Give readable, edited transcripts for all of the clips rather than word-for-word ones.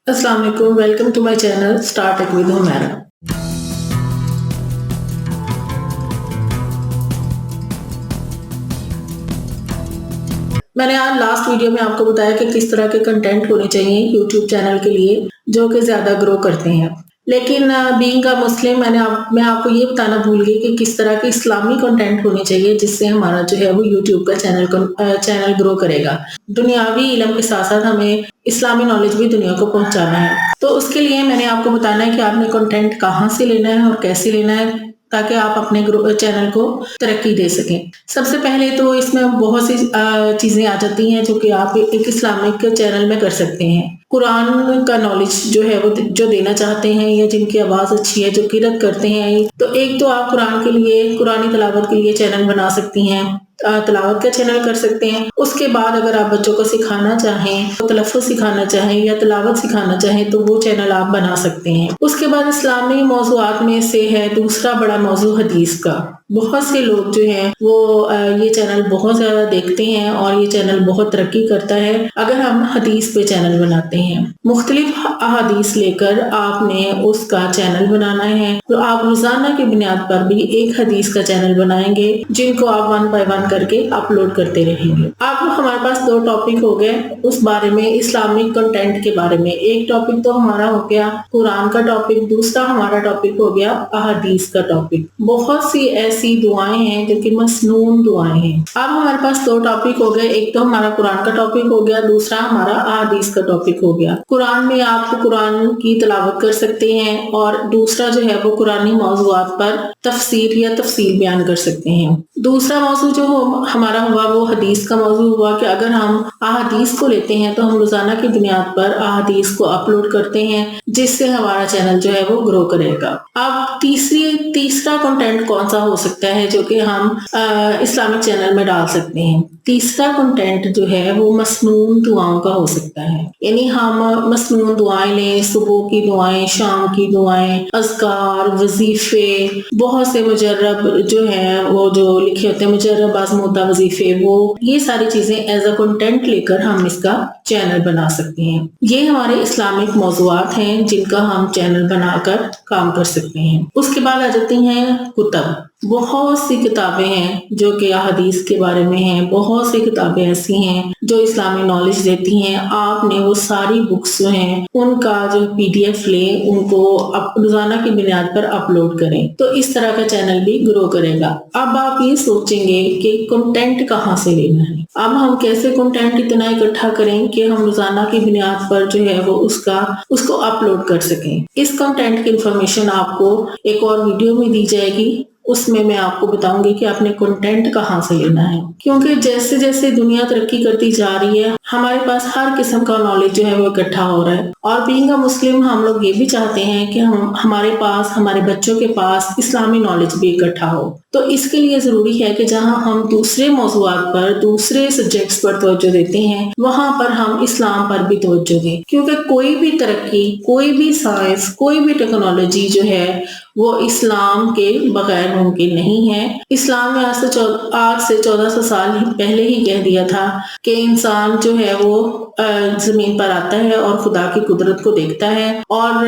अस्सलाम वालेकुम, welcome to my channel start tech with Humaira. मैंने आज लास्ट वीडियो में आपको बताया कि किस तरह के कंटेंट होने चाहिए यूट्यूब चैनल के लिए जो कि ज़्यादा ग्रो करते हैं। लेकिन बीइंग अ मुस्लिम मैं आपको ये बताना भूल गई कि किस तरह के इस्लामी कंटेंट होने चाहिए जिससे हमारा जो है वो यूट्यूब का चैनल ग्रो करेगा। दुनियावी इल्म के साथ साथ हमें इस्लामी नॉलेज भी दुनिया को पहुंचाना है। तो उसके लिए मैंने आपको बताना है कि आपने कंटेंट कहाँ से लेना है और कैसे लेना है ताकि आप अपने चैनल को तरक्की दे सकें। सबसे पहले तो इसमें बहुत सी चीज़ें आ जाती हैं जो कि आप एक इस्लामिक चैनल में कर सकते हैं। कुरान का नॉलेज जो है वो जो देना चाहते हैं या जिनकी आवाज़ अच्छी है, जो किरत करते हैं, तो एक तो आप कुरान के लिए, कुरानी तिलावत के लिए चैनल बना सकती हैं, तिलावत का चैनल कर सकते हैं। उसके बाद अगर आप बच्चों को सिखाना चाहें, तलफ़्फ़ुज़ सिखाना चाहें या तिलावत सिखाना चाहें तो वो चैनल आप बना सकते हैं। उसके बाद इस्लामी मौज़ूआत में से है दूसरा बड़ा मौज़ू हदीस का। बहुत से लोग जो हैं वो ये चैनल बहुत ज़्यादा देखते हैं और ये चैनल बहुत तरक्की करता है अगर हम हदीस पे चैनल बनाते हैं। मुख्तलिफ अहादीस लेकर आपने उसका चैनल बनाना है, तो आप रोज़ाना की बुनियाद पर भी एक हदीस का चैनल बनाएंगे जिनको आप 1 बाय 1 करके अपलोड करते रहेंगे। अब हमारे पास 2 टॉपिक हो गए उस बारे में, इस्लामिक कंटेंट के बारे में। एक टॉपिक तो हमारा हो गया कुरान का टॉपिक, दूसरा हमारा टॉपिक हो गया अहादीस का टॉपिक। बहुत सी ऐसी दुआएं हैं जो कि मसनून दुआएं हैं। अब हमारे पास 2 टॉपिक हो गए, एक तो हमारा कुरान का टॉपिक हो गया, दूसरा हमारा अहादीस का टॉपिक हो गया। कुरान में आप कुरान की तिलावत कर सकते हैं और दूसरा जो है वो कुरानी मौज़ूआत पर तफसीर या तफसील बयान कर सकते हैं। दूसरा मौजू जो हमारा हुआ वो हदीस का मौजू हुआ कि अगर हम अहादीस को लेते हैं तो हम रोजाना की बुनियाद पर अहादीस को अपलोड करते हैं जिससे हमारा चैनल जो है वो ग्रो करेगा। अब तीसरा कंटेंट कौन सा हो सकता है जो कि हम इस्लामिक चैनल में डाल सकते हैं? तीसरा कंटेंट जो है वो मसनून दुआओं का हो सकता है, यानी हम मसनून दुआएं लें, सुबह की दुआएं, शाम की दुआएं, अज़कार, वजीफे, बहुत से मुजर्रब जो है वो जो लिखे होते हैं, मुजर्रब आज़मूदा वजीफे, वो ये सारी चीजें एज अ कंटेंट लेकर हम इसका चैनल बना सकते हैं। ये हमारे इस्लामिक मौज़ूआत हैं जिनका हम चैनल बनाकर काम कर सकते हैं। उसके बाद आ जाती हैं कुतब। बहुत सी किताबें हैं जो कि हदीस के बारे में हैं, बहुत सी किताबें ऐसी हैं जो इस्लामी नॉलेज देती हैं। आपने वो सारी बुक्स जो हैं उनका जो PDF लें, उनको रोजाना की बुनियाद पर अपलोड करें, तो इस तरह का चैनल भी ग्रो करेगा। अब आप ये सोचेंगे कि कंटेंट कहाँ से लेना है। अब हम कैसे कंटेंट इतना इकट्ठा करें कि हम रोजाना की बुनियाद पर जो है वो उसको अपलोड कर सकें। इस कंटेंट की इंफॉर्मेशन आपको एक और वीडियो में दी जाएगी, उसमें मैं आपको बताऊंगी कि आपने कंटेंट कहाँ से लेना है, क्योंकि जैसे जैसे दुनिया तरक्की करती जा रही है हमारे पास हर किस्म का नॉलेज जो है वो इकट्ठा हो रहा है। और बीइंग अ मुस्लिम हम लोग ये भी चाहते हैं कि हमारे पास, हमारे बच्चों के पास इस्लामी नॉलेज भी इकट्ठा हो। तो इसके लिए जरूरी है कि जहाँ हम दूसरे मौज़ूआत पर, दूसरे सब्जेक्ट्स पर तवज्जो देते हैं, वहां पर हम इस्लाम पर भी तवज्जो दें, क्योंकि कोई भी तरक्की, कोई भी साइंस, कोई भी टेक्नोलॉजी जो है वो इस्लाम के बगैर मुमकिन नहीं है। इस्लाम ने आज से 1400 साल पहले ही कह दिया था कि इंसान जो है वो जमीन पर आता है और खुदा की कुदरत को देखता है, और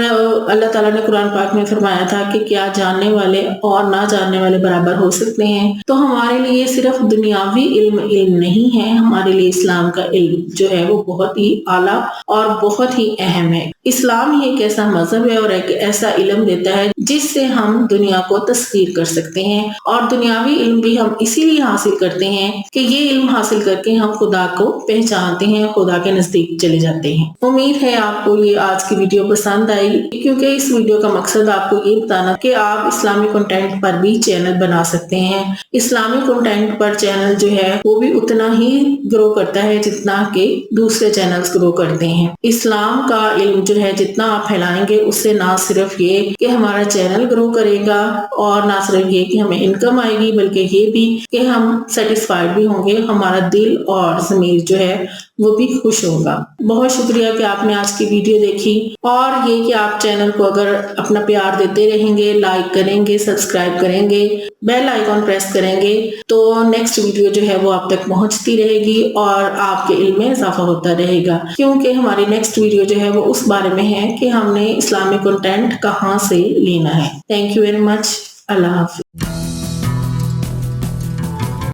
अल्लाह ताला ने कुरान पाक में फरमाया था कि क्या जानने वाले और ना जानने वाले बराबर हो सकते हैं। तो हमारे लिए सिर्फ दुनियावी इल्म नहीं है, हमारे लिए इस्लाम का इल्म जो है वो बहुत ही आला और बहुत ही अहम है। इस्लाम ही एक ऐसा मजहब है और एक ऐसा इल्म देता है जिससे हम दुनिया को तस्खीर कर सकते हैं, और दुनियावी इल्म भी हम इसीलिए हासिल करते हैं कि ये इल्म हासिल करके हम खुदा को पहचानते हैं, खुदा के नजदीक चले जाते हैं। उम्मीद है आपको ये आज की वीडियो पसंद आई, क्योंकि इस वीडियो का मकसद आपको ये बताना कि आप इस्लामी कंटेंट पर भी चैनल बना सकते हैं। इस्लामी कंटेंट पर चैनल जो है वो भी उतना ही ग्रो करता है जितना कि दूसरे चैनल्स ग्रो करते हैं। इस्लाम का इल्म जो है जितना आप फैलाएंगे उससे ना सिर्फ ये कि हमारा चैनल ग्रो करेगा और ना सिर्फ ये कि हमें इनकम आएगी, बल्कि ये भी कि हम सेटिस्फाइड भी होंगे, हमारा दिल और ज़मीर जो है وہ بھی خوش ہوگا۔ بہت شکریہ کہ آپ نے آج کی ویڈیو دیکھی، اور یہ کہ آپ چینل کو اگر اپنا پیار دیتے رہیں گے، لائک کریں گے، سبسکرائب کریں گے، بیل آئیکن پریس کریں گے، تو نیکسٹ ویڈیو جو ہے وہ آپ تک پہنچتی رہے گی اور آپ کے علم میں اضافہ ہوتا رہے گا، کیونکہ ہماری نیکسٹ ویڈیو جو ہے وہ اس بارے میں ہے کہ ہم نے اسلامی کنٹینٹ کہاں سے لینا ہے۔ Thank you very much. اللہ حافظ۔